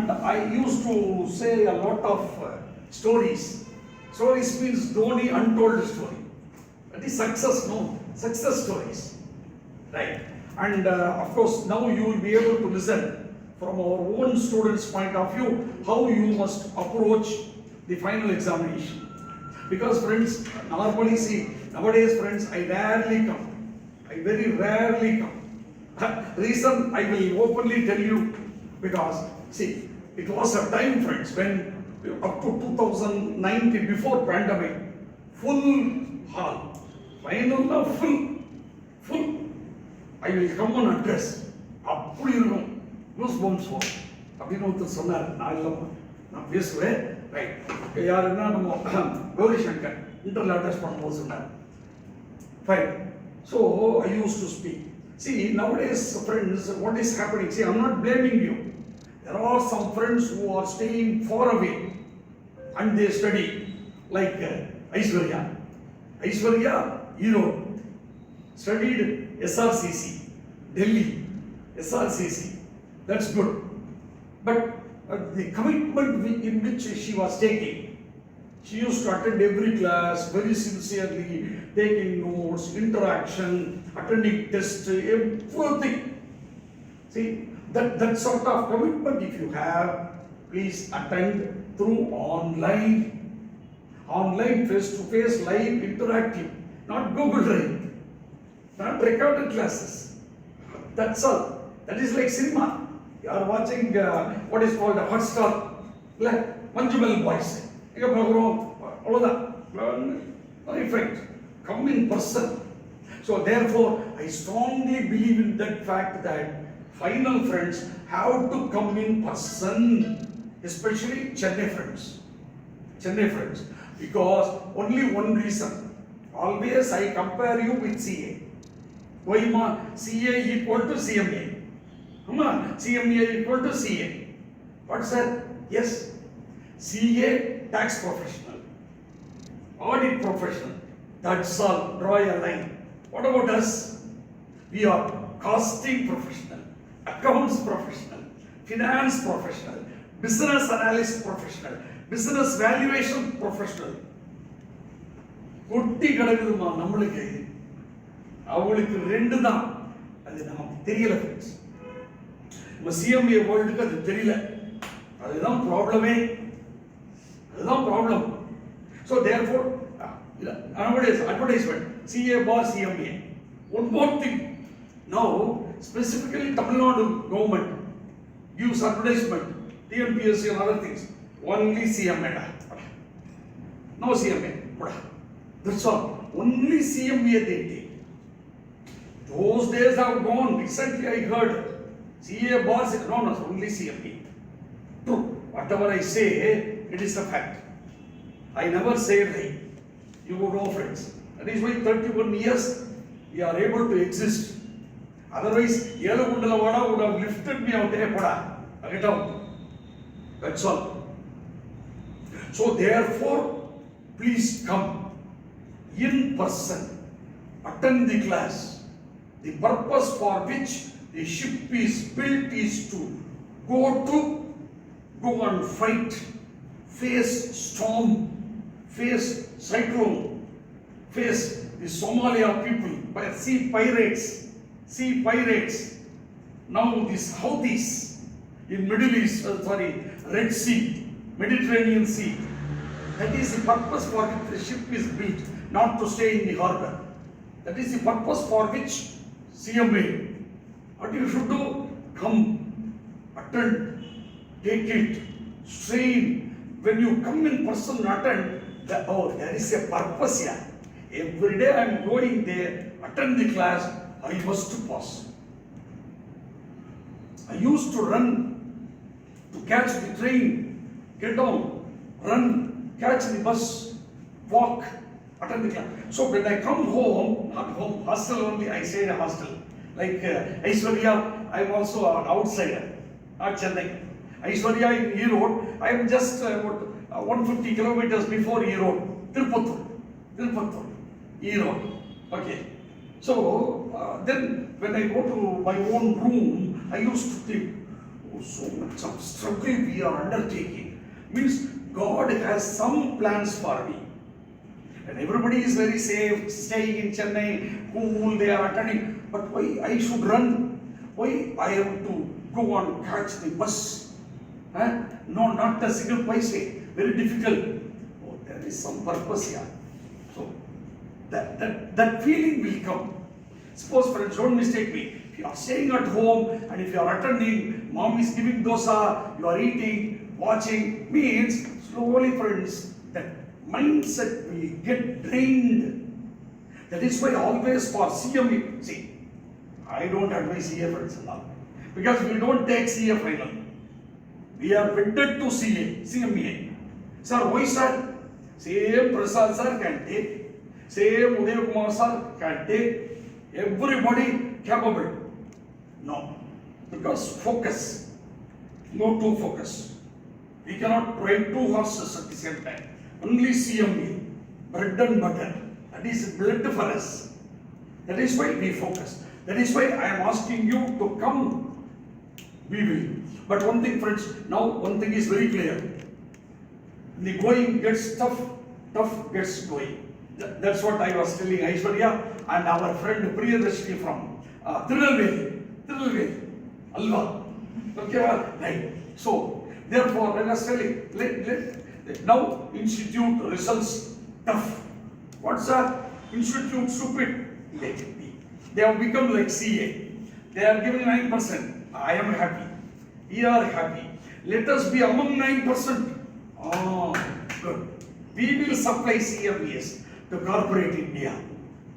And I used to say a lot of stories. Stories means the only untold story. That is success, no? Success stories. Right. And of course, now you will be able to listen from our own students' point of view how you must approach the final examination. Because friends, normally see, nowadays friends, I rarely come. I very rarely come. Reason I will openly tell you, because see, it was a time, friends, when up to 2019, before pandemic, full hall, final full. I will come on address. அப்படி இருக்கும் use bumps அப்படின்னு ஒருத்தர் சொன்னார். நான் இல்லைம்மா, நான் பேசுவேன். Right, யாருன்னா நம்ம கௌரி சங்கர் இன்டர்வியூ அட்ரஸ் பண்ணும்போது சொன்னார். Fine. So I use to speak. See, nowadays, friends, what is happening? See, I'm not blaming you. There are some friends who are staying far away and they study, like Aishwarya. Aishwarya, studied SRCC, Delhi, SRCC. That's good. But the commitment in which she was taking, she used to attend every class very sincerely, taking notes, interaction, attending tests, everything. See, that sort of commitment if you have, please attend through online, face-to-face, live, interactive, not Google Drive, not recorded classes. That's all. That is like cinema. You are watching what is called a Hotstar, like Manjumal Boys. Effect. Come in person. So therefore, I strongly believe in that fact that final friends have to come in person, especially Chennai friends. Because only one reason. Always I compare you with CA. Why ma? CA equal to CMA. CMA equal to CA. What sir? Yes. CA tax professional, audit professional. That's all. Draw a line. What about us? We are costing professional, accounts professional, finance professional, business analyst professional, business valuation professional. கொட்டி கிடக்குதுமா நம்மளுக்கு. அவங்களுக்கு ரெண்டு தான், அது நமக்கு தெரியல friends. நம்ம CMA வேர்ல்டுக்கு அது தெரியல. அதுதான் ப்ராப்ளமே. அதுதான் problem. So therefore nowadays advertisement CA bar CMA. One more thing. Now specifically Tamil Nadu government gives advertisement, TNPSC and other things. Only CMA. No CMA. That's all. Only CMA they take. Those days have gone. Recently I heard CA bar, no, only CMA. True. Whatever I say, it is a fact. I never say right. You know, friends. That is why 31 years we are able to exist. Otherwise, Yelagundala would have lifted me out there. Get out. That's all. So therefore, please come in person, attend the class. The purpose for which the ship is built is to go and fight, face storm, face cyclone, face the Somalia people, sea pirates. Now these Houthis in Middle East, Red Sea, Mediterranean Sea. That is the purpose for which the ship is built, not to stay in the harbor. That is the purpose for which CMA. What you should do? Come, attend, take it, strain. When you come in person and attend, there is a purpose here. Every day I am going there, attend the class, I must pass. I used to run to catch the train, get down, run, catch the bus, walk, attend the class. So when I come home, not home, hostel only, I stay in a hostel. Like Aishwarya, I am also an outsider, not Chennai. Aishwarya in Erode, I am just 150 kilometers before Erode, Tirupattur, Erode. Okay. So then when I go to my own room, I used to think, So much of struggle we are undertaking means God has some plans for me. And everybody is very safe, staying in Chennai, cool, they are attending. But why I should run? Why I have to go and catch the bus? No, not a single paise. Very difficult. Oh, there is some purpose here. So that feeling will come. Suppose, friends, don't mistake me. If you are staying at home and if you are attending, mom is giving dosa, you are eating, watching, means slowly, friends, that mindset will get drained. That is why always for CME, see, I don't advise CA, friends, because we don't take CA final. We are wedded to CME. Sir, why, sir? Same Prasad sir can take, same Uday Kumar sir can take, everybody capable. No, because focus, no two focus. We cannot ride two horses at the same time. Only CME, bread and butter. That is blood for us. That is why we focus. That is why I am asking you to come. We will. But one thing, friends, now one thing is very clear. The going gets tough, tough gets going. That's what I was telling Aishwarya and our friend Priyadarshini from Tirunelveli, Alva. Okay, right. So, therefore, let us tell it. Now, institute results tough. What's that? Institute stupid. They have become like CA. They are giving 9%. I am happy. We are happy. Let us be among 9%. Oh, good. We will supply CMEs to corporate India.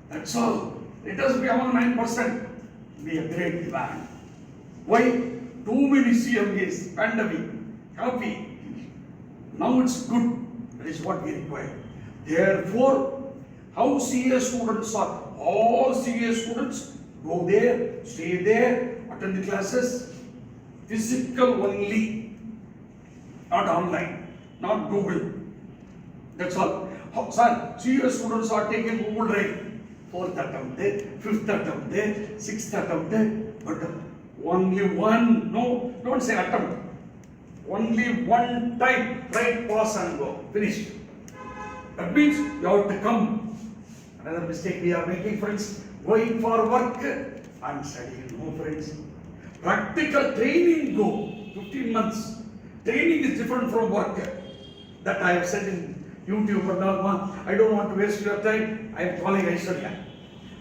That's all. Let us be among 9%. Be a great demand. Why? Too many CMEs, pandemic, happy. Now it's good. That is what we require. Therefore, how CA students are, all CA students go there, stay there, attend the classes, physical only, not online, not Google. That's all. Sir, CA students are taking Google Drive. 4th attempt, 5th attempt, 6th attempt, but only one, no, don't say attempt. Only one time, right, pass and go, finished. That means you have to come. Another mistake we are making, friends, going for work and studying. No, friends. Practical training go, 15 months. Training is different from work. That I have said in YouTube and all. I don't want to waste your time. I am calling Aishwarya.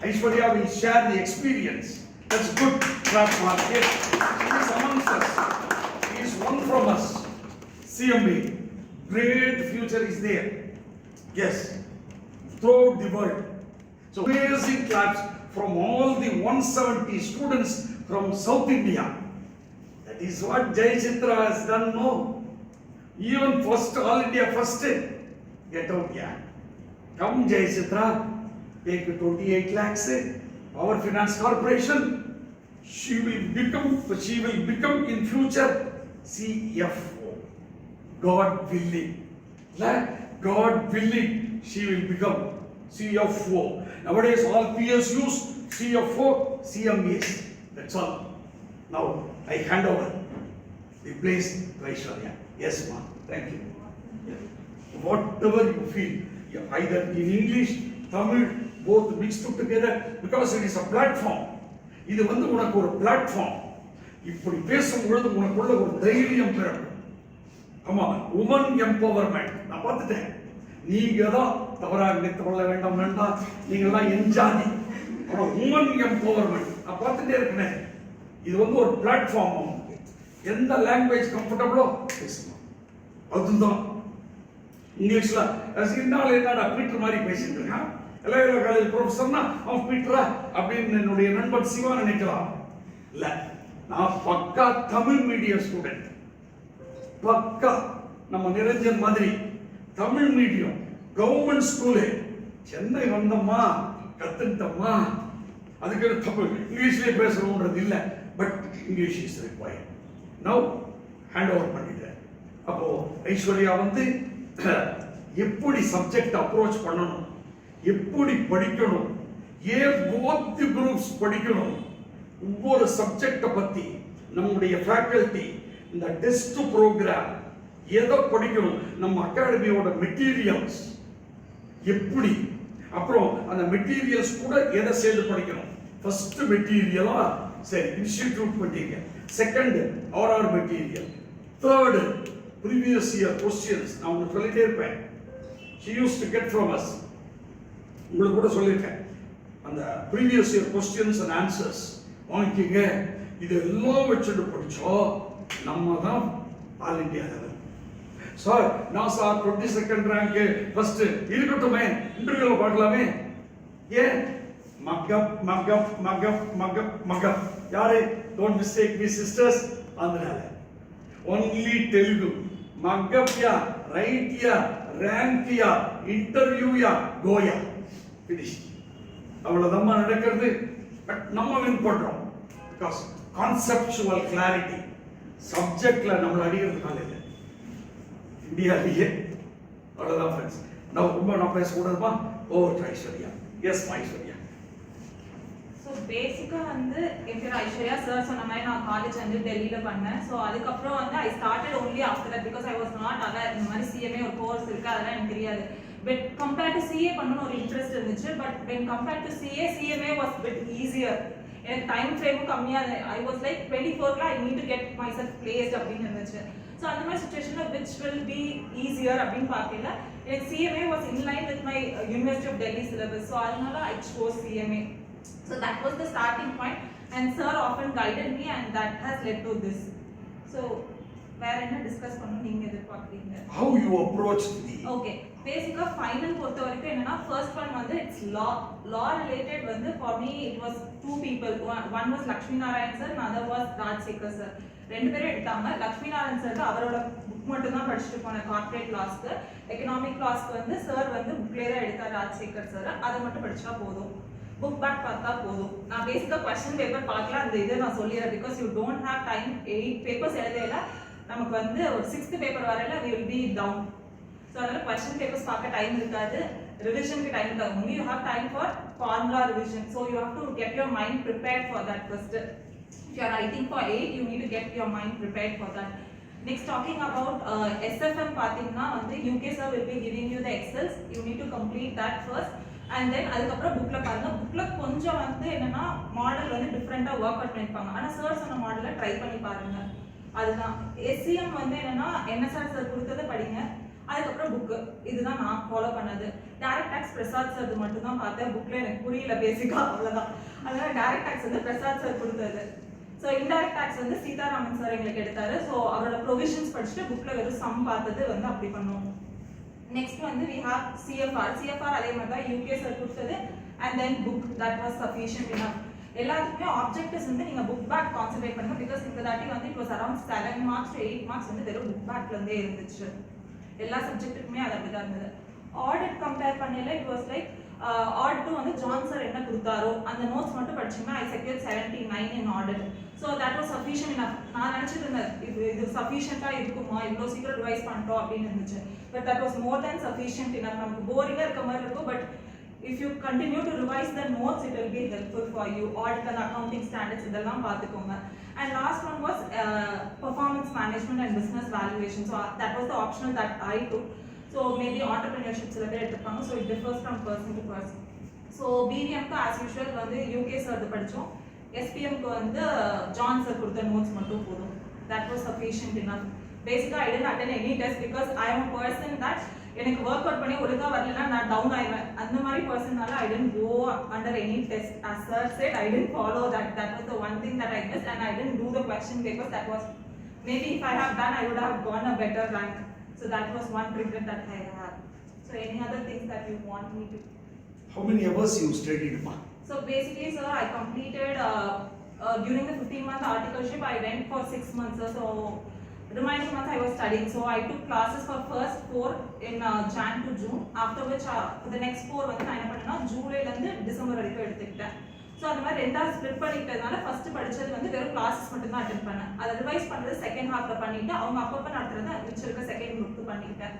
Aishwarya will share the experience. That's good. Clap for her. She is amongst us. She is one from us. CME. Great future is there. Yes. Throughout the world. So amazing claps from all the 170 students from South India. That is what Jai Chitra has done, no? Even first, all India first, get out here. Come Jai Chitra, take 28 lakhs, Power Finance Corporation. She will become in future CFO. God willing. God willing, she will become CFO. Nowadays, all PSUs, CFO, CMEs. That's all. Now, I hand over the place to Aishwarya. Yes, ma'am. Thank you. Yeah. Whatever you feel, either in English, Tamil, both mixed together, because it is a platform. இது வந்து உனக்கு ஒரு platform. இப்படி பேசும்பொழுது உனக்குள்ள ஒரு தைரியம் பிறக்கும். ஆமா, உமன் எம்பவர்மெண்ட். நான் பார்த்துட்டேன். நீங்க தான் தவறாக நினைத்துக் கொள்ள வேண்டாம். நீங்க எல்லாம் என்ஜாதி. உமன் எம்பவர்மெண்ட் நான் பார்த்துட்டே இருக்கேன். இது வந்து ஒரு பிளாட்ஃபார்ம். எந்த லாங்குவேஜ் கம்ஃபர்டபுளோ பேசணும். அதுதான் இங்கிலீஷ்ல என்னடா பீட்டர் மாதிரி பேசிட்டு இருக்கான். எல்லையில காலேஜ் ப்ரொஃபஸர்னா அவன் பீட்டரா அப்படின்னு என்னுடைய நண்பன் சிவா நினைக்கலாம். இல்ல, நான் பக்கா தமிழ் மீடியம் ஸ்டூடெண்ட். பக்கா நம்ம நிரஞ்சன் மாதிரி Tamil medium government school. Chennai வந்தோமா, கத்துக்கிட்டோமா, அதுக்கு தமிழ் இங்கிலீஷ்லேயே பேசணுன்றது இல்லை. But English is required. Now hand over பண்ணிட்டேன். அப்போ ஐஸ்வர்யா வந்து எப்படி சப்ஜெக்ட் அப்ரோச் பண்ணணும், எப்படி படிக்கணும், ஏன் போத் குரூப்ஸ் படிக்கணும், ஒவ்வொரு சப்ஜெக்டை பத்தி நம்முடைய ஃபேக்கல்டி இந்த டெஸ்ட் ப்ரோக்ராம் எதை படிக்கணும், நம்ம அகாடமியோட மெட்டீரியல்ஸ் எப்படி, அப்புறம் அந்த மெட்டீரியல்ஸ் கூட எதை சேர்ந்து படிக்கணும். ஃபர்ஸ்ட் மெட்டீரியலா சரி institute material, second RR material, third previous year questions. நான் உங்களுக்கு சொல்லிட்டே இருப்பேன், she used to get from us. உங்களுக்கு கூட சொல்லியிருக்கேன், அந்த previous year questions and answers வாங்கிக்கிங்க. இது எல்லாம் வச்சுட்டு படிச்சா நம்ம தான் ஆல் இண்டியா லெவல். சார் நான் சார் 22nd ரேங்க் ஃபர்ஸ்ட் இருக்கட்டுமே, இன்டர்வியூல பார்க்கலாமே. ஏன் mug up mug up mug up mug up mug up யாரு, டோன்ட் மிஸ்டேக் மீ சிஸ்டர்ஸ். அதனால ஒன்லி தெலுங்கு மக்கப்யா ரைட்யா ரேங்க்யா இன்டர்வியூயா கோயா ஃபினிஷ். அவ்வளவுதான் நடக்கிறது. பட் நம்ம வின் பண்றோம் பிகாஸ் கான்செப்சுவல் கிளாரிட்டி. சப்ஜெக்ட்ல நம்மள அடிக்கிறதுனால இல்லை இந்தியாவிலேயே. அவ்வளவுதான் ஃப்ரெண்ட்ஸ். நான் ரொம்ப நான் பேசக்கூடாதுமா. Over to Aishwarya. Yes Aishwarya. So பேசிக்காக வந்து என் பேர் ஐஸ்வர்யா. சார் சொன்ன மாதிரி நான் காலேஜ் வந்து டெல்லியில் பண்ணேன். ஸோ அதுக்கப்புறம் வந்து I started only after that because I was not aware இந்த மாதிரி சிஎம்ஏ ஒரு கோர்ஸ் இருக்குது அதெல்லாம் எனக்கு தெரியாது. பட் கம்பேர்ட் டு சிஏ பண்ணணும்னு ஒரு இன்ட்ரெஸ்ட் இருந்துச்சு. But when compared to CMA was bit easier. எனக்கு டைம் ஃப்ரேமும் கம்மியாக, ஐ வாஸ் லைக் 24ல I need to get myself placed அப்படின்னு இருந்துச்சு. ஸோ அந்த மாதிரி சுச்சுவேஷனில் விச் வில் பி ஈஸியர் அப்படின்னு பார்க்கல. எனக்கு CMA was in line with my university of Delhi syllabus. So அதனால I chose CMA. So that was the starting point and sir often guided me and that has led to this. So வேற என்ன discuss பண்ணனும் நீங்க எதிர்பார்க்கறீங்க? How you approach the Okay, basically final பொறுத்த வரைக்கும் என்னன்னா first one வந்து it's law related வந்து for me it was two people. One was Lakshmi Narayan sir, another was Rajsekhar sir. ரெண்டு பேரும் எடுத்தாங்க. லக்ஷ்மி நாராயண் சார் அவரோட புக் மட்டும் தான் படிச்சுட்டு போனேன் கார்ப்பரேட் லாஸ்க்கு. எக்கனாமிக் லாஸ்க்கு வந்து சார் வந்து புக்லேயே தான் எடுத்தார் ராஜசேகர் சார். அதை மட்டும் படிச்சா போதும், புக் பேக் பார்த்தா போதும். நான் பேசிக்கா क्वेश्चन பேப்பர் பார்க்கல, அந்த இதை நான் சொல்லிடுறேன் because you don't have time. 8 papers எழுதையில நமக்கு வந்து ஒரு 6th பேப்பர் வரையில we will be down. So அதனால क्वेश्चन பேப்பர்ஸ் பார்க்க டைம் இருக்காது, ரிவிஷனுக்கு டைம் இருக்காது. only you have time for formula revision. So you have to get your mind prepared for that first. If you are writing for 8, you need to get your mind prepared for that. Next, talking about SFM பாத்தீங்கன்னா வந்து UK sir will be giving you the excels. You need to complete that first. And then அதுக்கப்புறம் புக்ல பாருங்க. புக்ல கொஞ்சம் வந்து என்னன்னா model வந்து டிஃபரெண்டா ஒர்க் அவுட் பண்ணிருப்பாங்க. ஆனா சார் சொன்ன மாடலை ட்ரை பண்ணி பாருங்க. அதுதான் SCM வந்து என்னன்னா NSR சார் கொடுத்ததை படிங்க, அதுக்கப்புறம் புக். இதுதான் நான் ஃபாலோ பண்ணது. டைரக்ட் டாக்ஸ் பிரசாத் சார் மட்டும் தான் பார்த்தேன். புக்ல எனக்கு புரியல பேசிக்கா, அவ்வளவுதான். அதனால டைரக்ட் டாக்ஸ் வந்து பிரசாத் சார் கொடுத்தது. ஸோ இன்டைரக்ட் டாக்ஸ் வந்து சீதாராமன் சார் எங்களுக்கு எடுத்தாரு. ஸோ அவரோட ப்ரொவிஷன்ஸ் படிச்சுட்டு புக்ல வெறும் சம் பார்த்தது வந்து அப்படி பண்ணுவோம். நெக்ஸ்ட் வந்து we have CFR அதே மாதிரி தான் UK சார் கொடுத்தது. and then book that was sufficient enough. எல்லாத்துக்குமே ஆப்ஜெக்டிவ்ஸ் வந்து நீங்க புக் பேக் கான்சென்ட்ரேட் பண்ணுங்க பிகாஸ் இந்த தாட்டி வந்து it was around 7 marks to 8 marks வந்து வெறும் புக் பேக்ல இருந்தே இருந்துச்சு. எல்லா சப்ஜெக்ட்டுக்குமே அது அப்படிதான் இருந்தது. ஆடிட் கம்பேர் பண்ணல it was like ஆடிட் வந்து ஜான் சார் என்ன கொடுத்தாரோ அந்த நோட்ஸ் மட்டும் படிச்சீங்கன்னா I secured 79 in audit. So that was sufficient enough. நான் நினைச்சிட்டு இருந்தேன் இது சஃபிஷியன்ட்டா இருக்குமா, இவ்வளோ சீக்கிரம் ரிவைஸ் பண்ணிட்டோம் அப்படின்னு இருந்துச்சு. But that was more than sufficient enough. நமக்கு போரிங்கா இருக்க மாதிரி இருக்கும், but if you continue to revise the notes it will be helpful for you. Audit and accounting standards இதெல்லாம் பார்த்துக்கோங்க. And last one was performance management and business valuation. So that was the optional that I took. So maybe entrepreneurship சில பேர் எடுத்துப்பாங்க. So it differs from person to person. So BVM க்கு as usual வந்து UK sir படிச்சோம். SPM க்கு வந்து John sir கொடுத்த notes மட்டும் போதும். That was sufficient enough. Basically I didn't attend any test because I am a person that எனக்கு work out பண்ணி ஒழுங்கா வரலன்னா நான் டவுன் ஆயிடுவேன். அந்த மாதிரி பர்சனால I didn't go under any test. As sir said, I didn't follow that. That was the one thing that I missed, and I didn't do the question papers. That was maybe if I have done I would have gone a better rank. So that was one regret that I have. So any other things that you want me to? How many hours you studied, ma? So basically sir, I completed during the 15-month articleship I went for 6 months. So remaining months I was studying. So I took classes for first 4 in Jan to June. After which for the next 4 வந்து நான் என்ன பண்ணேன்னா ஜூலைல இருந்து December வரைக்கும் எடுத்துக்கிட்டேன். So அந்த மாதிரி ரெண்டா ஸ்ப்ளிட் பண்ணிக்கிட்டதுனால ஃபர்ஸ்ட் படிச்சது வந்து வெறும் கிளாஸஸ் மட்டும் தான் அட்டென்ட் பண்ணேன். அதை ரிவைஸ் பண்றது செகண்ட் ஹாஃப்ல பண்ணிட்டு அவங்க அப்பப்போ நடத்துறது மிச்சிருக்க செகண்ட் குரூப் பண்ணிக்கிட்டேன்.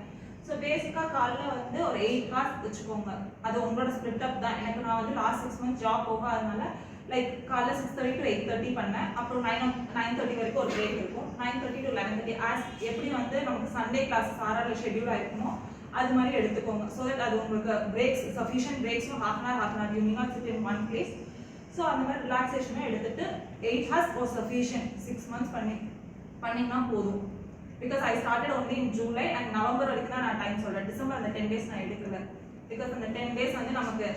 ஸோ பேசிக்காக காலைல வந்து ஒரு 8 hours வச்சுக்கோங்க. அது உங்களோட ஸ்ப்ளிட் அப் தான். எனக்கு நான் வந்து லாஸ்ட் 6 months ஜாப் போகாதனால லைக் காலைல 6:30 to 8:30 பண்ணேன். அப்புறம் 9:30 வரைக்கும் ஒரு பிரேக் இருக்கும். 9:30 to 11:30 ஆஸ் எப்படி வந்து நமக்கு சண்டே கிளாஸஸ் ஆர்ஆர்ல ஷெட்யூல் ஆயிருக்குமோ அது மாதிரி எடுத்துக்கோங்க. ஸோ தட் அது உங்களுக்கு breaks sufficient breaks half an hour you need not sit in one place. So அந்த மாதிரி ரிலாக்ஸேஷனும் எடுத்துட்டு 8 hours was sufficient. 6 months பண்ணினா போதும். Because I started only in July and November வரைக்கும் தான் நான் டைம் சொல்றேன். டிசம்பர் அந்த 10 days நான் எடுக்கல. Because அந்த 10 days வந்து நமக்கு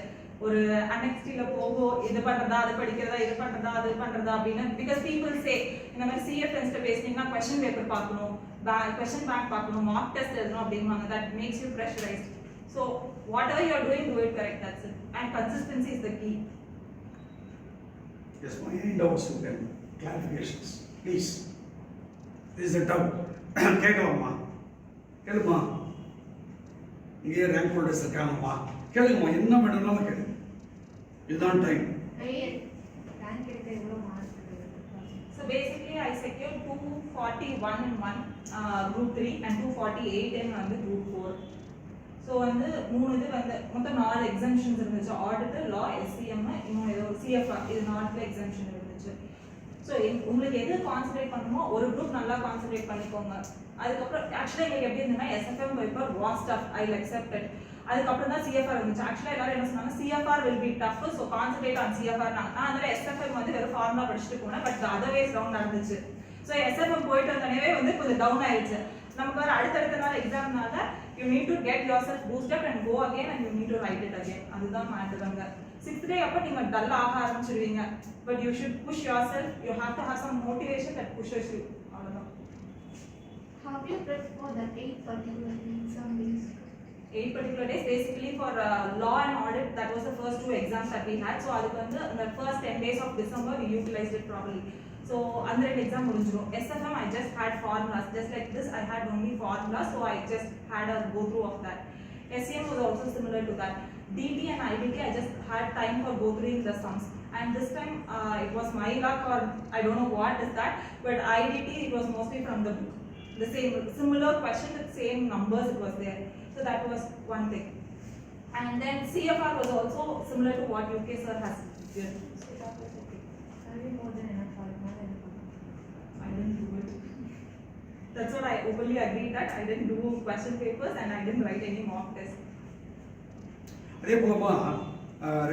ஒரு அன்எக்ஸ்டில போகும், இது பண்றதா அது படிக்கிறதா இது பண்றதா அது பண்றதா அப்படின்னு. Because people say இந்த மாதிரி CA friends கிட்ட பேசினீங்கன்னா क्वेश्चन பேப்பர் பார்க்கணும், क्वेश्चन பேங்க் பார்க்கணும், மார்க் டெஸ்ட் எழுதணும் அப்படின்வாங்க. That makes you pressurized. So whatever you are doing, do it correct. That's it. And consistency is the key. Yes, any doubts you can clarifications, please. This is a doubt. கேட்கலாமா? கேளுமா. இங்கே rank holders இருக்காங்கம்மா, கேளுங்கம்மா, என்ன வேணும்னாலும் கேளுங்க. இதுதான் time. Rank எடுக்க எவ்வளவு mark? So basically I secured 241 in one group 3 and 248 in வந்து group 4. ஸோ வந்து 3 இது வந்து மொத்தம் 4 எக்ஸாம்ஷன்ஸ் இருந்துச்சு. ஆடிட்டர், லா, எஸ்சிஎம், இன்னும் ஏதோ சிஎஃப்ஆர், இது 4 எக்ஸாம்ஷன் இருந்துச்சு. ஸோ உங்களுக்கு எது கான்சன்ட்ரேட் பண்ணணுமோ ஒரு குரூப் நல்லா கான்சன்ட்ரேட் பண்ணிக்கோங்க. அதுக்கப்புறம் ஆக்சுவலாக எங்களுக்கு எப்படி இருந்ததுன்னா SFM paper was tough, I accepted. அதுக்கப்புறம் தான் சிஎஃப்ஆர் இருந்துச்சு. ஆக்சுவலாக எல்லாரும் என்ன சொன்னாங்க, CFR will be tough, so concentrate on CFR. நான் அதில் எஸ்எஃப்எம் வந்து வெறும் ஃபார்முலா படிச்சுட்டு போனேன், பட் அதர்வைஸ் டவுன் நடந்துச்சு. ஸோ எஸ்எஃப்எம் போயிட்டு வந்தனவே வந்து கொஞ்சம் டவுன் ஆயிடுச்சு. நமக்கு வர அடுத்தடுத்த நாள் எக்ஸாம்னால you need to get yourself boost up and go again and you need to write it again. அதுதான் மேட்டர் அங்க. 6th day அப்போ நீங்க டல் ஆக ஆரம்பிச்சிடுவீங்க. But you should push yourself. You have to have some motivation that pushes you. அவ்வளவுதான். How do you prep for the 8 particular exam days? 8 particular days basically for law and audit. That was the first 2 exams that we had. So அதுக்கு வந்து the first 10 days of December we utilized it properly. So அந்த 2 exam முடிஞ்சிரும். SFM I just had formulas, just like this I had only formulas, so I just had a go through of that. SCM was also similar to that. DT and IDT I just had time for go through the sums. And this time it was my luck or I don't know what is that, but IDT it was mostly from the book. The same similar question with same numbers it was there. So that was one thing. And then CFR was also similar to what UK sir has given. So that was okay. Are you more than enough for more than enough? I didn't do it. That's what I openly agreed that I didn't do question papers and I didn't write any mock test. அதே போலமா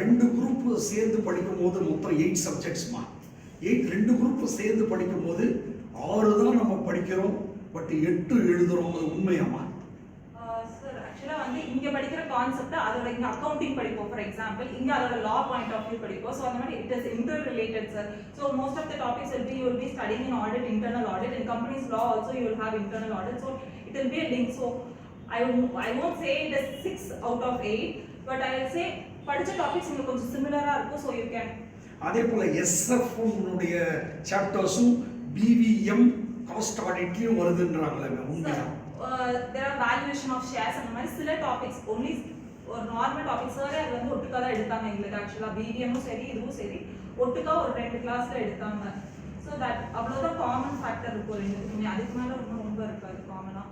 2 group சேர்ந்து படிக்கும் போது மொத்தம் 8 சப்ஜெக்ட்ஸ்மா. 2 group சேர்ந்து படிக்கும் போது 6 தான் நம்ம படிக்கிறோம், பட் 8 எழுதுறோம். அது உண்மையாமா? சார் ஆக்சுவலாக வந்து இங்கே படிக்கிற கான்செப்ட் அதோட இங்கே அக்கௌண்டிங் படிப்போம் ஃபார் எக்ஸாம்பிள், இங்கே அதோட லா பாயிண்ட் ஆஃப் வியூ படிப்போம். ஸோ அந்த மாதிரி it is interrelated sir. So most of the topics will be you will be studying in audit, internal audit. In companies law also you will have internal audit. So it will be a link. So I won't say it is 6 out of 8, but I will say படிச்ச topics உங்களுக்கு கொஞ்சம் சிமிலரா இருக்கும். So you can. அதே போல SFM உடைய சாப்டர்ஸும் PVM cost ஆடிட்லயும் வருதுன்றாங்களே, உண்மையா? there are valuation of shares அந்த மாதிரி சில டாபிக்ஸ் only ஒரு நார்மல் டாபிக்ஸ் சார் அது வந்து ஒட்டுக்கா தான் எடுத்தாங்க எங்களுக்கு. ஆக்சுவலாக பிவிஎம்மும் சரி இதுவும் சரி ஒட்டுக்கா ஒரு 2 கிளாஸ்ல எடுத்தாங்க. ஸோ தட் அவ்வளோதான் காமன் ஃபேக்டர் இருக்கும் ரெண்டுக்குமே. அதுக்கு மேலே ஒன்றும் ரொம்ப இருக்காது காமனாக.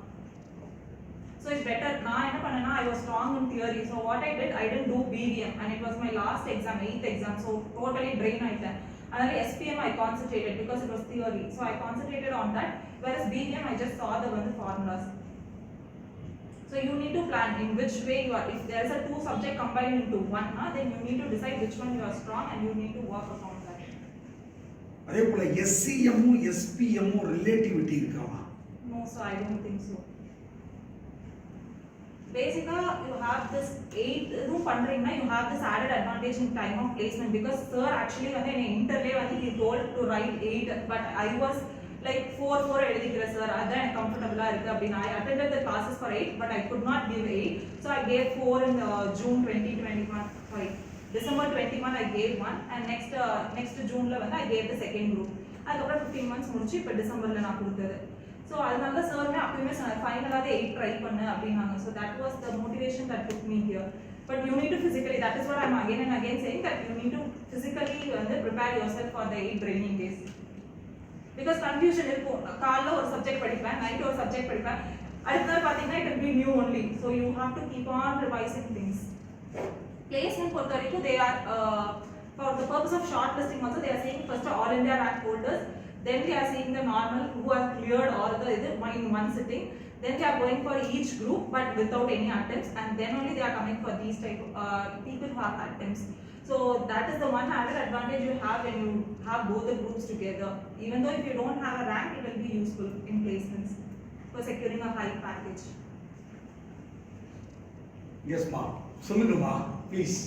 So it's better. நான் என்ன பண்ணேன்னா I was strong in theory. So what I did, I tend to PVM and it was my last exam, 8th exam. So totally drain ஆயிட்டேன். அதனால SPM I concentrated because it was theory. So I concentrated on that. Whereas BVM I just saw the formulas. So you need to plan in which way you are. If there is a 2 subject combined into one, then you need to decide which one you are strong and you need to work upon that. அதே போல SCM SPM relativity இருக்காமா? No, so I don't think so. Basically you have this 8 இதுவும் பண்றீங்கன்னா you have this added advantage in time of placement because sir actually வந்து என்ன இன்டர்லே வந்து he told to write 8 but I was like 4 எழுதிக்கிறேன் sir, அதான் எனக்கு கம்ஃபர்டபுளா இருக்கு அப்படின்னு. I attended the classes for 8 but I could not give 8, so I gave 4 in June 2021. Sorry, December 21 I gave 1 and next Juneல வந்து I gave the second group. அதுக்கப்புறம் 15 months முடிச்சு இப்போ டிசம்பர்ல நான் கொடுத்தது. ஸோ அதனால தான் சார்மே அப்பயுமே சொன்னார் ஃபைனலாக 8 ட்ரை பண்ணு அப்படின்னாங்க. So that was the motivation that took me here. But you need to physically, that is what I am again and again saying that you need to physically வந்து prepare yourself for the 8 training days. Because confusion இருக்கும். காலைல ஒரு subject படிப்பேன், night ஒரு subject படிப்பேன், அடுத்த நாள் பார்த்தீங்கன்னா it will be new only. So you have to keep on revising things. Placement பொறுத்த வரைக்கும் they are For the purpose of shortlisting also, they are saying first all India rank holders, then they are seeing the normal who have cleared all the in one sitting, then they are going for each group but without any attempts, and then only they are coming for these type of people who have attempts. So that is the one added advantage you have when you have both the groups together. Even though if you don't have a rank, it will be useful in placements for securing a high package. Yes, ma. சொல்லுங்கம்மா please.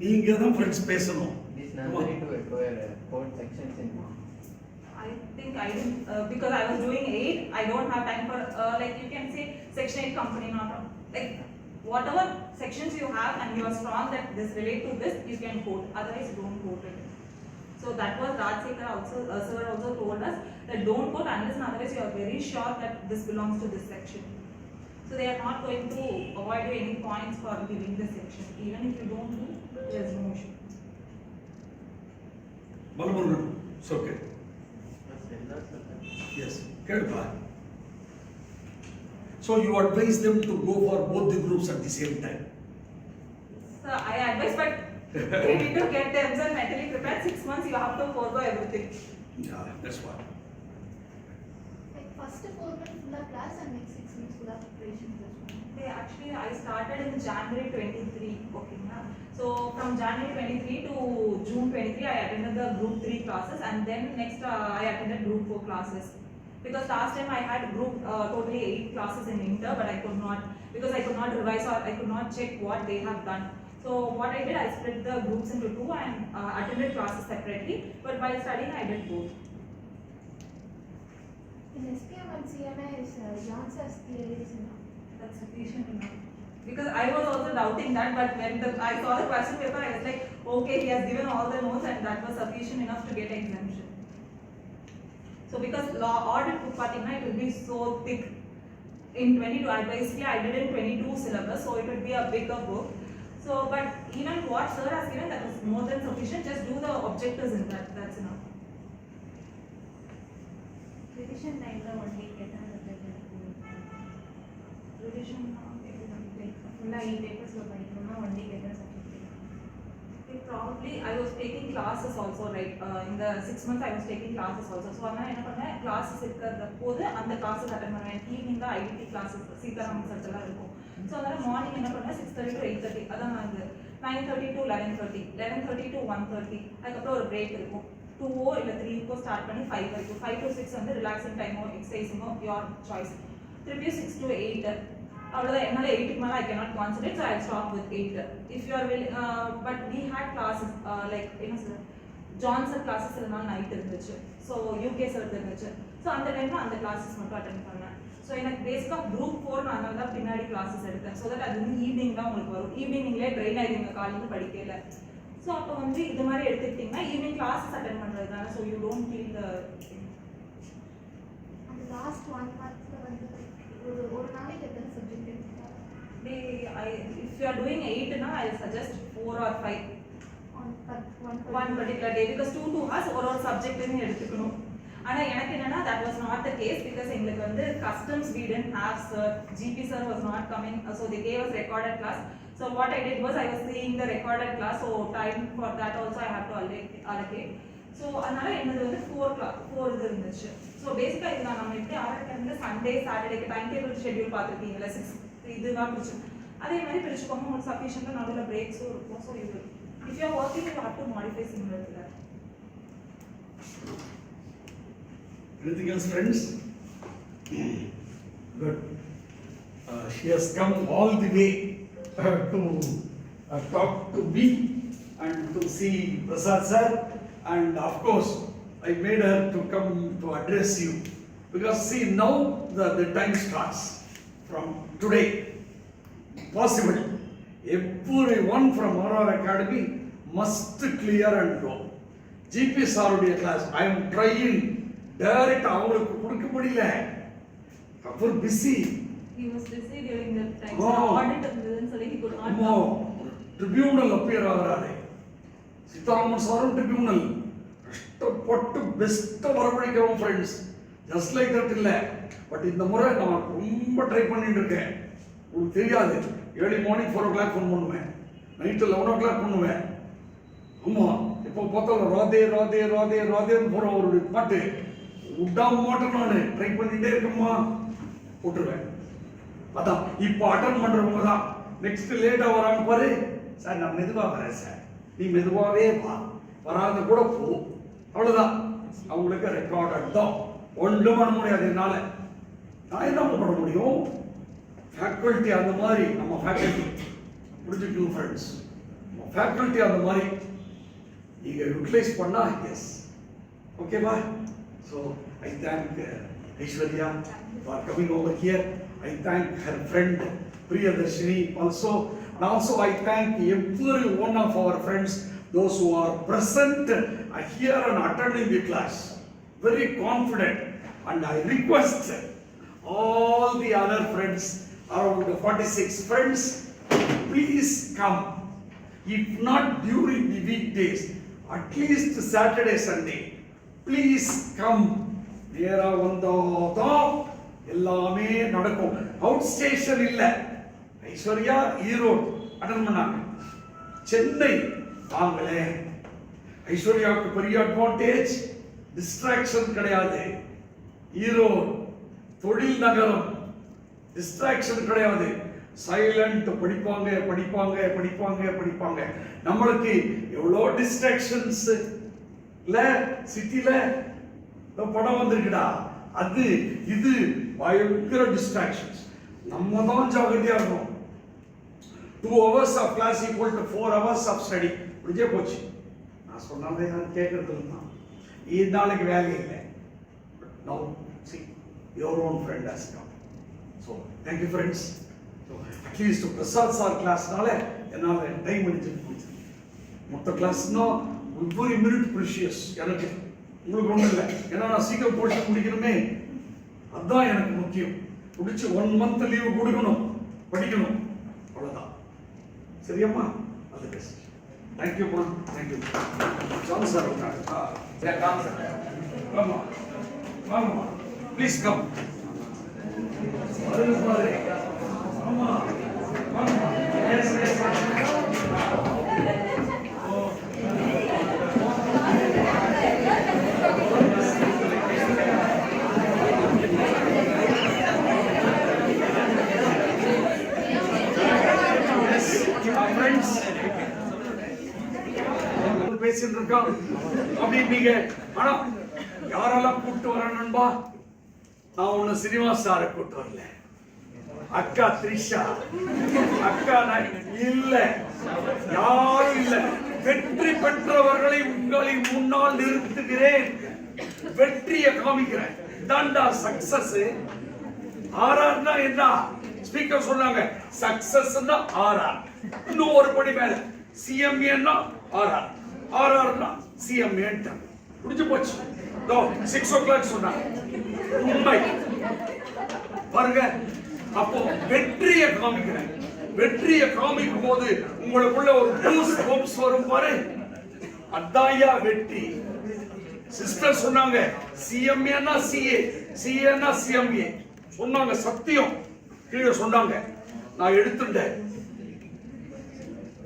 நீங்க தான் friends பேசணும். This necessary to acquire code sections in ma. I think I didn't because I was doing 8. I don't have time for like you can say section 8 company not like whatever sections you have and you are strong that this relate to this, you can code. Otherwise, don't code it. So that was Rajsekhar also sir also told us that don't code unless and otherwise you are very sure that this belongs to this section. So they are not going to avoid you any points for giving the section. Even if you don't do, there is no issue. Balmurugan, it's okay. Yes, கேளுப்பா. So you advise them to go for both the groups at the same time. So I advise, but they need to get themselves mentally prepared. 6 months you have to forego everything. Yeah, that's what. Like first 4 months full of class and next 6 months full of preparation. They actually I started in January 23. Okay, na? So from January 23 to June 23, I attended the group 3 classes, and then next I attended group 4 classes. Because last time I had group totally 8 classes in inter, but I could not because I could not revise or I could not check what they have done. So what I did, I split the groups into 2 and attended classes separately. But while studying, I did both. In SPM and CMS, John's theories enough. That's sufficient enough. Because I was also doubting that, but when I saw the question paper, I was like, okay, he has given all the notes, and that was sufficient enough to get exemption. So because law audit book partina, it will be so thick. In 22, basically I did in 22 syllabus, so it would be a bigger book. So, but even what sir has given, that is more than sufficient. Just do the objectives in that. That's enough. Revision time la 1 week get Revision. full 8 papers lo padikona 1 week get certificate. Probably I was taking classes also, right? In the 6 months I was taking classes also. So I என்ன பண்ணேன் classes இருக்கிற போது அந்த classes attend பண்ணுவேன். Evening தான் IIT classes Sitharaman சர்ல இருக்கும். So அதனால morning என்ன பண்ணேன் 6:30 to 8:30 அதான் நான் 9:30 to 11:30 11:30 to 1:30 அதுக்கப்புறம் ஒரு பிரேக் இருக்கும். 2 இல்ல 3 க்கு ஸ்டார்ட் பண்ணி 5 வரைக்கும் 5 to 6 வந்து ரிலாக்ஸிங் டைமோ எக்ஸசைஸிங்கோ யோர் சாய்ஸ். திருப்பி 6 to 8 அவ்வளவுதான். என்னால 8 க்கு மேல I cannot concentrate, so I stop with 8. If you are willing, but we had classes like என்ன சொல்ற ஜான்சன் கிளாஸஸ் எல்லாம் நைட் இருந்துச்சு. ஸோ யூகே சார் இருந்துச்சு. ஸோ அந்த டைம்ல அந்த கிளாஸஸ் மட்டும் அட்டென்ட் பண்ணேன். ஸோ எனக்கு பேசிக்காக குரூப் 4 நான் அதனால தான் பின்னாடி கிளாஸஸ் எடுத்தேன். ஸோ தட் அது வந்து ஈவினிங் தான் உங்களுக்கு வரும். ஈவினிங்லேயே ட்ரெயின் ஆகிடுங்க காலையில் படிக்கல. ஸோ அப்போ வந்து இது மாதிரி எடுத்துக்கிட்டிங்கன்னா ஈவினிங் கிளாஸஸ் அட்டென்ட் பண்ணுறது தானே. So you don't feel the அந்த லாஸ்ட் 1 monthல வந்து ஒரு நாளைக்கு எத்தனை சப்ஜெக்ட் எடுத்துட்டாங்க? if you are doing 8 na, I suggest 4 or 5 on one particular day, because 2 hours ஒரு subject ன்னு எடுத்துக்கணும். ஆனா எனக்கு என்னன்னா that was not the case, because எங்களுக்கு வந்து customs we didn't have sir, GP sir was not coming, so they gave us recorded class. So what I did was I was seeing the recorded class, so time for that also I have to allocate. So அதனால என்னது வந்து 4 இது இருந்துச்சு. So basically இது நம்ம எப்படி ஆரம்பிக்கிறது, Sunday சாட்டர்டேக்கு time table schedule பார்த்துருக்கீங்களா 6 இதுதான் பிடிச்சி அதே மாதிரி பிரிச்சுக்கோங்க. உங்களுக்கு சஃபிஷியண்டாக நடுவில் பிரேக்ஸும் இருக்கும். ஸோ இது if you are working you have to modify similar to that. Anything else, friends? Good. She has come all the way to talk to me and to see Prasad sir, and of course I made her to come to address you, because see now the time starts from today. Possible. Everyone from RR Academy must clear and go. GP Sarudia class, I am trying. Direct அவங்களுக்கு கொடுக்க முடியல. அவர் busy. He was busy during that time. Oh. Audit இருந்ததுன்னு சொல்லி he could not அம்மா come. Tribunal appear ஆகிறாரு. சீதாராமன் சாரும் tribunal கஷ்டப்பட்டு பெஸ்ட்டாக வரவழைக்கிறோம் ஃப்ரெண்ட்ஸ். ஜஸ்ட் லைக் தட் இல்லை. பட் இந்த முறை நான் ரொம்ப ட்ரை பண்ணிட்டு இருக்கேன். உங்களுக்கு தெரியாது, ஏர்லி மார்னிங் 4 o'clock ஃபோன் பண்ணுவேன், நைட்டு 11 o'clock பண்ணுவேன். ஆமா, இப்போ பார்த்தாலும் ராதே ராதே ராதே ராதேன்னு போற ஒரு பாட்டு விடாம மாட்டேன். நான் ட்ரை பண்ணிட்டே இருக்கேம்மா, போட்டுருவேன். அதான் இப்போ அட்டன் பண்றவங்க தான் நெக்ஸ்ட் லேட்டா வராங்க பாரு. சார் நான் மெதுவா வரேன் சார், நீ மெதுவாவே வா, வராத கூட போ, அவ்வளவுதான். அவங்களுக்கு ரெக்கார்ட் தான், ஒன்றும் பண்ண முடியாது என்னால. நான் என்ன பண்ண முடியும்? ஃபேக்கல்ட்டி அந்த மாதிரி, நம்ம ஃபேக்கல்ட்டி புரிஞ்சுக்கணும் ஃப்ரெண்ட்ஸ். நம்ம ஃபேக்கல்ட்டி அந்த மாதிரி நீங்க யூட்டிலைஸ் பண்ணா எஸ், ஓகேவா? So I thank Aishwarya for coming over here. I thank her friend Priyadarshini also. And also I thank every one of our friends, those who are present here and attending the class. Very confident. And I request all the other friends, around 46 friends, please come. If not during the weekdays, at least Saturday, Sunday, please come. நேரா வந்தாதான் எல்லாமே நடக்கும். Out station இல்ல. Aishwarya Erode attend பண்ணாங்க, சென்னை வாங்கலே. ஐஸ்வர்யாவுக்கு பெரிய advantage, distraction கிடையாது. ஈரோடு தொழில் நகரம், டிஸ்ட்ராக்ஷன் கிடையாது. சைலண்ட், படிப்பாங்க படிப்பாங்க படிப்பாங்க படிப்பாங்க. நம்மளுக்கு எவ்வளோ டிஸ்ட்ராக்ஷன்ஸ் இல்ல சிட்டில. படம் வந்திருக்குடா, அது இது பயங்கர டிஸ்ட்ராக்ஷன்ஸ். நம்ம தான் ஜாகிரதையா இருக்கணும். 2 hours of class equal to 4 hours of study. முடிஞ்சே போச்சு. நான் சொன்னாலே யாரும் கேட்கறது தான். இந்த நாளைக்கு வேலை இல்லை. Now see, your own friend has come. So thank you friends. So at least to Prasad sir classனால என்னால டைம் முடிஞ்சு போச்சு. மொத்த கிளாஸ்னா every minute precious. எனக்கு உங்களுக்கு ஒன்றும் இல்லை, ஏன்னா நான் சீக்கிரம் போட்டு முடிக்கணுமே, அதுதான் எனக்கு முக்கியம். முடிச்சு 1 month லீவு கொடுக்கணும், படிக்கணும், அவ்வளோதான். சரியாம்மா? அது பெஸ்ட். தேங்க்யூம்மா, தேங்க்யூ. ஜான் சார் வாமா வாமா, ப்ளீஸ் கம். ஆமா வாமா. எஸ் எஸ் பேசிட்டு இருக்கான் அப்படின்னீங்க. ஆனா யாரெல்லாம் கூப்பிட்டு வர நண்பா? நான் ஒண்ணு சினிமாஸ் சாரை கூப்பிட்டு வரல, அக்கா த்ரிஷா, அக்கா இல்ல, யாரும் இல்ல. வெற்றி பெற்றவர்களை உங்களின் முன்னால் நிறுத்துகிறேன், வெற்றியை காமிக்கிறேன். தாண்டா சக்சஸ். ஆர்ஆர்னா என்ன? ஸ்பீக்கர் சொன்னாங்க, சக்சஸ்னா ஆர்ஆர். இன்னும் ஒரு படி மேல சிஎம்ஏன்னா ஆர்ஆர், ஆர்ஆர்னா சிஎம்ஏ. முடிஞ்சு போச்சு. 6 o'clock சொன்னாங்க, உண்மை பாருங்க. அப்போ வெற்றியை காமிக்கிறேன். வெற்றியை காமிக்கும் போது உங்களுக்குள்ள ஒரு பூஸ்ட் ஹோப்ஸ் வரும் பாரு, அதாயா வெற்றி. சிஸ்டர் சொன்னாங்க சிஎம்ஏனா சிஏ, சிஏனா சிஎம்ஏ சொன்னாங்க. சத்தியம் கீழே சொன்னாங்க, நான் எடுத்துட்டேன்.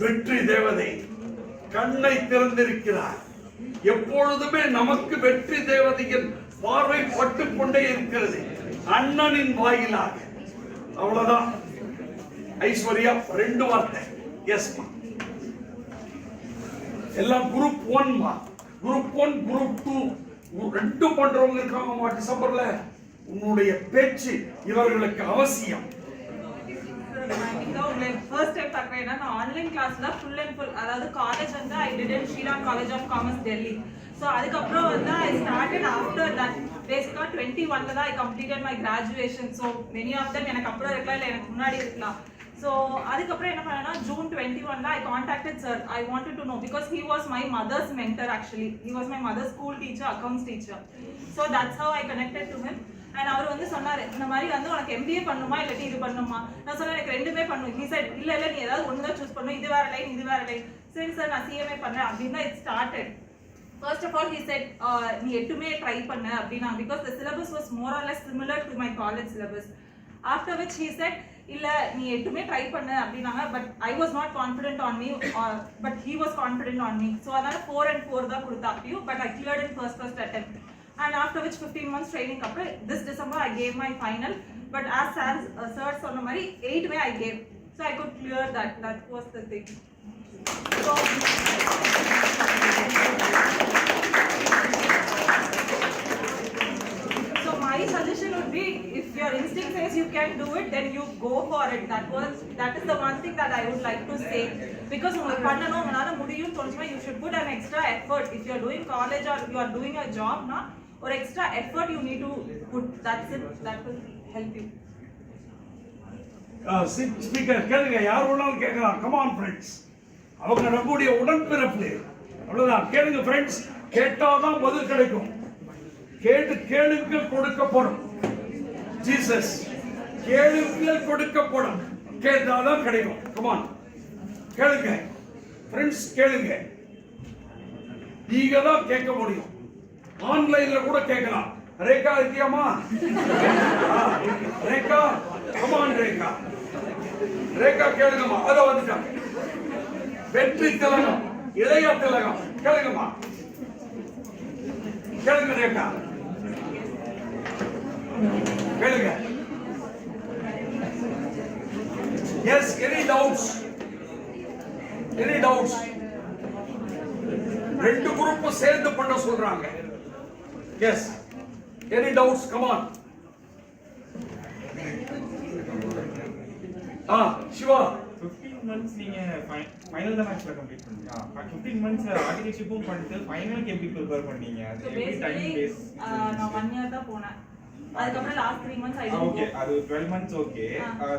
வெற்றி தேவதை கண்ணை திறந்திருக்கிறார். எப்பொழுதுமே நமக்கு வெற்றி தேவதையின் பார்வை பட்டுக் கொண்டே இருக்கிறது, அண்ணனின் வாயிலாக. அவ்வளவுதான். ஐஸ்வர்யா 2 வார்த்தை எஸ் மா. எல்லாம் குரூப் 1 மா. குரூப் 1 குரூப் 2 2 பண்றவங்க இருக்காங்க டிசம்பர்ல. உன்னுடைய பேச்சு இவர்களுக்கு அவசியம். ஃபர்ஸ்ட் டைம் பார்க்கறேன்னா நான் ஆன்லைன் கிளாஸ்ல ஃபுல் அண்ட் ஃபுல், அதாவது காலேஜ் வந்து I did Shriram college of commerce Delhi. So அதுக்கப்புறம் வந்து ஐ ஸ்டார்டட் ஆஃப்டர் தட். பேசிக்காக 21ல தான் I completed my graduation. So many of them எனக்கு அப்புறம் இருக்கலாம், இல்லை எனக்கு முன்னாடி இருக்கலாம். ஸோ அதுக்கப்புறம் என்ன பண்ணேன்னா ஜூன் 21ல I contacted sir. I wanted to know because he was my mother's mentor. Actually he was my mother's school teacher, accounts teacher. So that's how I connected to him. And அவர் வந்து சொன்னாரு, இந்த மாதிரி வந்து உனக்கு MBA பண்ணுமா இல்லாட்டி இது பண்ணுமா? நான் சொன்னேன் எனக்கு 2மே பண்ணும். ஹி சைட் இல்ல இல்ல நீ ஏதாவது ஒன்று தான் சூஸ் பண்ணும், இது வேற லைன் இது வேற லைன். சரி சார் நான் CMA பண்ணேன் அப்படின்னா it started. First of all, he said, நீ 8மே ட்ரை பண்ண அப்படின்னா, because the syllabus was more or less similar to my college syllabus. After which he said, இல்ல நீ எதுவுமே ட்ரை பண்ணு அப்படின்னாங்க. But I was not confident on me, but he was confident on me. So அதனால 4 and 4 தான் கொடுத்தா அப்பயும். But I cleared in first attempt. And after which 15 months training அப்புறம் this December I gave my final. But as sir சொன்ன மாதிரி 8 way I gave. So I could clear that. That was the thing. So my suggestion would be, if your instinct says you can do it, then you go for it. That is the one thing that I would like to say. Because உங்களுக்கு பண்ணனும் உங்களால முடியும் தோணுச்சுனா you should put an extra effort. If you are doing college or you are doing a job na, or extra effort you need to put. That's it. That will help you. Speaker கேளுங்க, யார் வேணாலும் கேட்கலாம். Come on friends, அவங்க நம்முடைய உடன்பிறப்பு. அவ்வளவுதான். கேளுங்க friends, கேட்டாதான் பதில் கிடைக்கும். கேளுங்கள் கொடுக்கப்படும். ஜீசஸ், கேளுங்கள் கொடுக்கப்படும். கேட்டாதான் கிடைக்கும். கமான் கேளுங்க ஃப்ரெண்ட்ஸ், கேளுங்க. நீங்க தான் கேட்க முடியும். ஆன்லைன்ல கூட கேட்கலாம். ரேகா இருக்கியாமா? ரேகா, கமான் ரேகா. ரேகா கேளுங்கம்மா. அத வந்துட்டாங்க. வெற்றி திலகம், இளைய திலகம். கேளுங்கம்மா, கேளுங்க ரேகா, கேளுங்க. Yes, any doubts? Any doubts? ரெண்டு குரூப் சேர்ந்து பண்ண சொல்றாங்க. Yes, any doubts? Come on. Siva, 15 months நீங்க ஃபைனல் தான் மேட்ச்ல கம்ப்ளீட் பண்ணீங்க. 15 months ஆர்டிகல்ஷிப்பும் பண்ணிட்டு ஃபைனலுக்கு எப்படி ப்ரிப்பேர் பண்ணீங்க? அது So எப்படி டைம் basically பேஸ்? நான் 1 year தான் போனேன். அதுக்கப்புறம் last 3 months I didn't okay, go. அது 12 months ஓகே.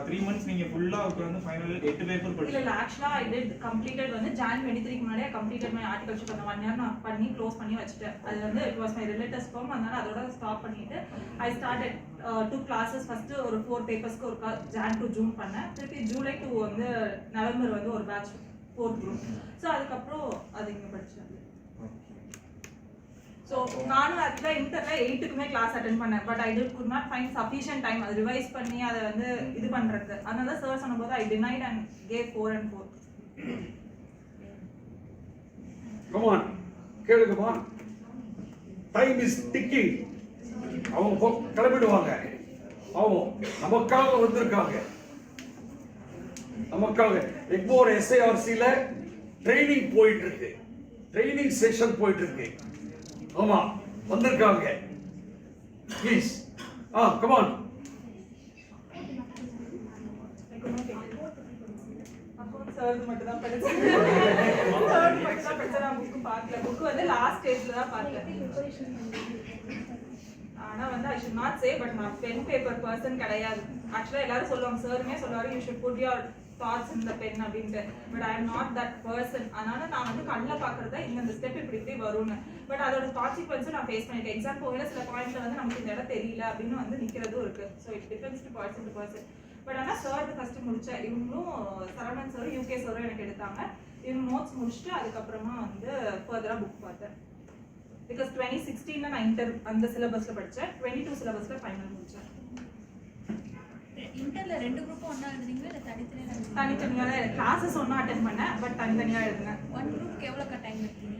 3 months நீங்க ஃபுல்லா உட்கார்ந்து ஃபைனல் 8 பேப்பர் இல்ல படிச்சீங்க. இல்ல, ஆக்சுவலா I did completed வந்து Jan 23 க்கு முன்னாடியே completed my articleship. அந்த 1 year நான் பண்ணி க்ளோஸ் பண்ணி வச்சிட்டேன். அது வந்து it was my relatives firm. அதனால அதோட ஸ்டாப் பண்ணிட்டு I started 2 classes. ஃபர்ஸ்ட் ஒரு 4 பேப்பர்ஸ்க்கு ஒரு Jan to June பண்ணேன். திருப்பி July to வந்து நவம்பர் வந்து ஒரு பேட்ச் 4th group. சோ அதுக்கப்புறம் அது இங்க படிச்சேன். So நானும் அதுல இன்டர்ல 8க்குமே கிளாஸ் அட்டெண்ட் பண்ணேன். But I could not find sufficient time அது ரிவைஸ் பண்ணி அதை வந்து இது பண்றதுக்கு. அதனால சார் சொன்னபோது I denied and gave 4 and 4. Come on கேளுங்கம்மா. Time is ticking. அவங்க கிளம்பிடுவாங்க. அவங்க நமக்காக வந்திருக்காங்க. நமக்காக எக்மோர் SIRCல ட்ரைனிங் போயிட்டு இருக்கு. ட்ரைனிங் செஷன் போயிட்டு இருக்கு. ஆமா, வந்திருக்காங்க. Please come on. சார் மட்டும் தான் படிச்சேன். சார் மட்டும் தான் படிச்சேன். நான் புக் பார்க்கல. புக் வந்து லாஸ்ட் ஸ்டேஜ்ல தான் பார்த்தேன். ஆனா வந்து I should not say, but நான் பென் பேப்பர் பர்சன் கிடையாது. ஆக்சுவலா எல்லாரும் சொல்லுவாங்க, சாருமே சொல்லுவாரு you should put your thoughts in the pen அப்படின்ட்டு. But I am not that person. அதனால நான் வந்து கண்ணுல பாக்குறத இந்த ஸ்டெப் இப்படி வரும்னு. பட் அதோட கான்சிக்வென்ஸ் நான் ஃபேஸ் பண்ணிட்டேன். எக்ஸாம் போகல சில பாயிண்ட்ல வந்து நமக்கு இந்த இடம் தெரியல அப்படின்னு வந்து நிக்கிறதும் இருக்கு. So it depends to person to person. But ஆனால் சார் ஃபர்ஸ்ட் முடிச்சேன். இவங்களும் சரவணன் சார் UK சாரும் எனக்கு எடுத்தாங்க. இவங்க நோட்ஸ் முடிச்சுட்டு அதுக்கப்புறமா வந்து ஃபர்தரா புக் பார்த்தேன். பிகாஸ் 2016 நான் இன்டர் அந்த சிலபஸ்ல படிச்சேன். 22 சிலபஸ்ல ஃபைனல் முடிச்சேன். இன்டர்ல ரெண்டு குரூப்பும் ஒண்ணா எழுதுறீங்களா இல்ல தனித்தனியா? தனித்தனியா கிளாஸஸ் ஒண்ணா அட்டெண்ட் பண்ணேன். பட் தனித்தனியா எழுதினேன். ஒன் குரூப்க்கு எவ்வளவு டைம் எடுத்தீங்க?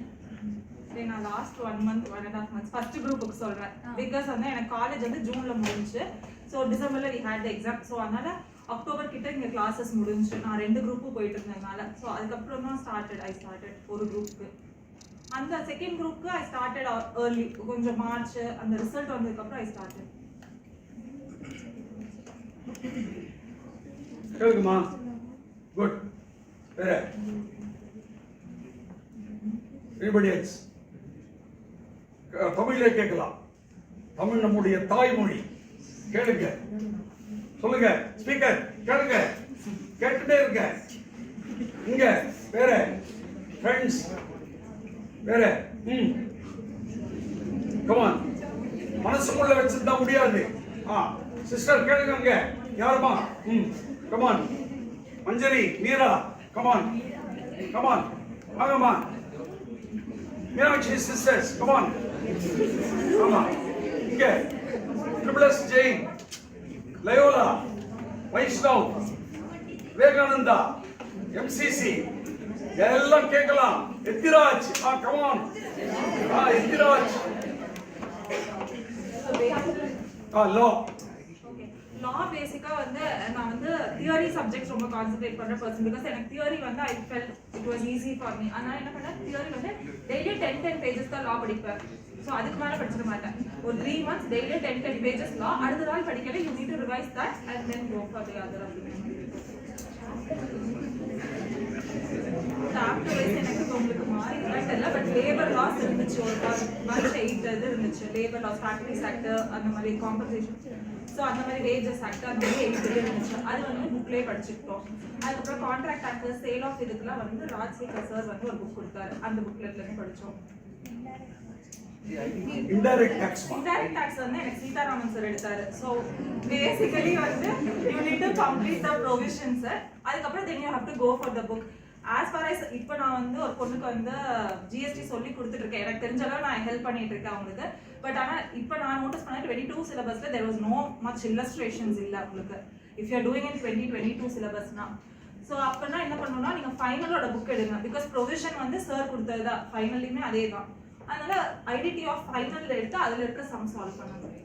நான் லாஸ்ட் 1 month 1.5 months ஃபர்ஸ்ட் குரூப்புக்கு சொல்றேன். பிகாஸ் வந்து எனக்கு காலேஜ் வந்து ஜூன்ல முடிஞ்சுச்சு. ஸோ டிசம்பர்ல we had the exam. So அதனால அக்டோபர் கிட்ட இங்க கிளாஸஸ் முடிஞ்சு நான் 2 குரூப்பும் போயிட்டு இருந்ததுனால ஸோ அதுக்கப்புறம் தான் I started ஒரு குரூப்புக்கு. அந்த செகண்ட் குரூப்புக்கு I started early. கொஞ்சம் மார்ச் அந்த ரிசல்ட் வந்ததுக்கு அப்புறம் I started. கேளுங்கம்மா. குட். வேற anybody else? தமிழ்ல கேட்கலாம். தமிழ் நம்முடைய தாய்மொழி. கேளுங்க, சொல்லுங்க. ஸ்பீக்கர் கேளுங்க, கேட்டுட்டே இருங்க. இங்க வேற ஃப்ரெண்ட்ஸ் வேற கமான். மனசுக்குள்ள வச்சிருந்தா முடியாது. சிஸ்டர் கேளுங்க. அங்க யாருமா? Come on. Manjari, Meera, come on come on வாங்கம்மா. Meenakshi sisters come on. ஆமா, இங்க triple S Jain, Loyola, Vaishnav, Vivekananda, MCC எல்லாம் கேட்கலாம். Ethiraj, come on, Ethiraj, law. Law பேசிக்கா வந்து நான் வந்து தியரி சப்ஜெக்ட்ஸ் ரொம்ப கான்சென்ட்ரேட் பண்ற பர்சன். பிகாஸ் எனக்கு தியரி வந்து I felt it was easy for me. அதனால என்ன பண்ணேன், தியரி வந்து டெய்லி 10 பேஜஸ் தான் லா படிப்பேன். ஸோ அதுக்கு மேலே படிச்சிட மாட்டேன். ஒரு 3 months டெய்லி 10 பேஜஸ் லா. அடுத்த நாள் படிக்கல, you need to revise that and then go for the other அப்படின்னு. ஆஃப்டர் வைஸ் எனக்கு உங்களுக்கு மாறி தெரியல. பட் லேபர் லாஸ் இருந்துச்சு, ஒரு 1/8 இது இருந்துச்சு. லேபர் லாஸ், ஃபேக்டரிஸ் ஆக்ட், அந்த மாதிரி காம்பன்சேஷன், ஸோ அந்த மாதிரி வேஜஸ் ஆக்ட், அந்த மாதிரி 8 இருந்துச்சு. அது வந்து புக்லேயே படிச்சுக்கிட்டோம். அதுக்கப்புறம் கான்ட்ராக்ட் ஆக்ட், சேல் ஆஃப் இதுக்கெல்லாம் வந்து ராஜசேகர் சார் வந்து ஒரு புக் கொடுத்தாரு. அந்த புக்ல இருந்து படித்தோம். Indirect tax. இன்டைரக்ட் டாக்ஸ் வந்து எனக்கு சீதாராமன் சார் எடுத்தாரு. ஸோ பேசிக்கலி வந்து you need to complete the provisions. அதுக்கப்புறம் then you have to go for the book. As for as இப்போ நான் வந்து ஒரு பொண்ணுக்கு வந்து ஜிஎஸ்டி சொல்லி கொடுத்துட்டு இருக்கேன். எனக்கு தெரிஞ்ச அளவு நான் ஹெல்ப் பண்ணிட்டு இருக்கேன் அவங்களுக்கு. பட் ஆனால் இப்போ நான் நோட்டீஸ் பண்ண 22 சிலபஸ்ல there was no much illustrations இல்லை உங்களுக்கு. If you are doing in 2022 சிலபஸ்னா. ஸோ அப்போனா என்ன பண்ணணும்னா நீங்கள் ஃபைனலோட புக் எடுங்க. பிகாஸ் ப்ரொவிஷன் வந்து சார் கொடுத்தது தான், ஃபைனல்லையுமே அதே தான். அதனால ஐடிடி ஆஃப் ஃபைனல் எடுத்து அதில் இருக்க சம் சால்வ் பண்ணணும்.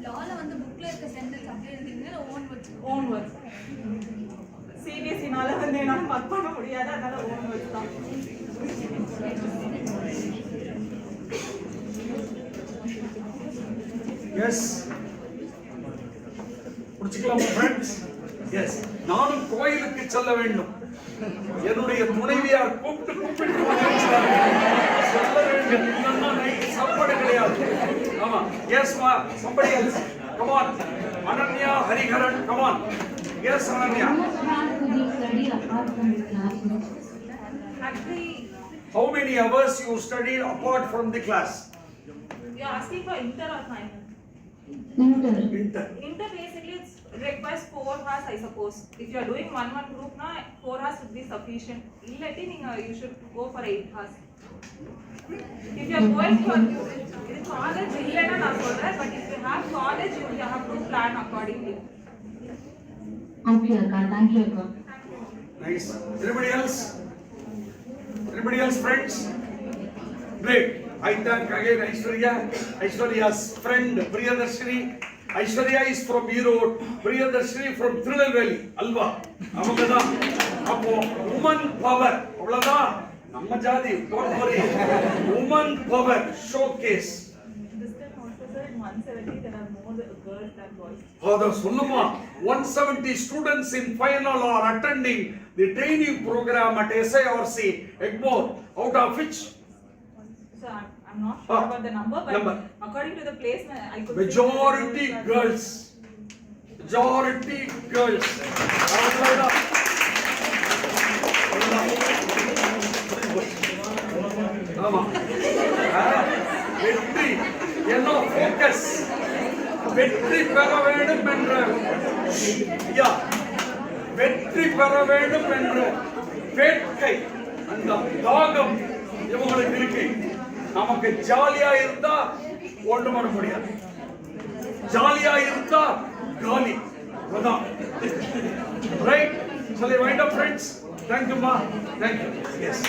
லால வந்து புக்ல இருக்க சென்டென்ஸ் அப்படியே எழுதிங்க, ஓன் ஒர்க். சிபிஎஸ்சினால வந்து என்னால் ஒர்க் பண்ண முடியாது, அதனால ஓன் ஒர்க் தான். எஸ், முடிச்சுக்கலாம் ஃப்ரெண்ட்ஸ். எஸ், நானும் கோயிலுக்கு செல்ல வேண்டும். என்னுடைய துணைவியார் கூப்பிட்டு சொல்ல வேண்டும். இல்லைன்னா நைட் சாப்பாடு கிடையாது. ஆமா, எஸ் மா, somebody else, come on, Ananya Hariharan, come on, yes Ananya. Actually, How many hours you studied apart from the class? you are asking for inter or final? Inter. Inter basically it's requires 4 hours, I suppose. If you are doing one group na 4 hours would be sufficient. Illati neenga you should go for 8 hours. If you are going for college illana na solren, but if you have college you have to plan accordingly. Okay, Akka. Thank you, Akka. Nice. Anybody else? Anybody else, friends? Great. I thank again Aishwarya. Aishwarya's friend Priyadarshini. Aishwarya is from Erode, Priyadarshini from Tirunelveli, Alva. அவங்கதான். அப்போ woman power, அவ்வளவுதான். நம்ம ஜாதி போறே. Woman power showcase. This time also sir in 170 there are more girls than boys. Father சொல்லுமா, 170 students in final are attending the training program at SIRC Egmore, out of which So I'm not sure about the number, but according to the placement, I could majority girls. Majority girls. ஆமா, வெற்றி என்ன focus, வெற்றி பெற வேண்டும் என்ற வெற்றி பெற வேண்டும் என்ற வேட்கை, அந்த தாகம் இவங்களுக்கு இருக்கு. நமக்கு ஜாலியா இருந்தா ஒண்ணு பண்ண முடியாது. ஜாலியா இருந்தா காலி. அதான் right. So they wind up, friends. Thank you ma. Thank you. Yes.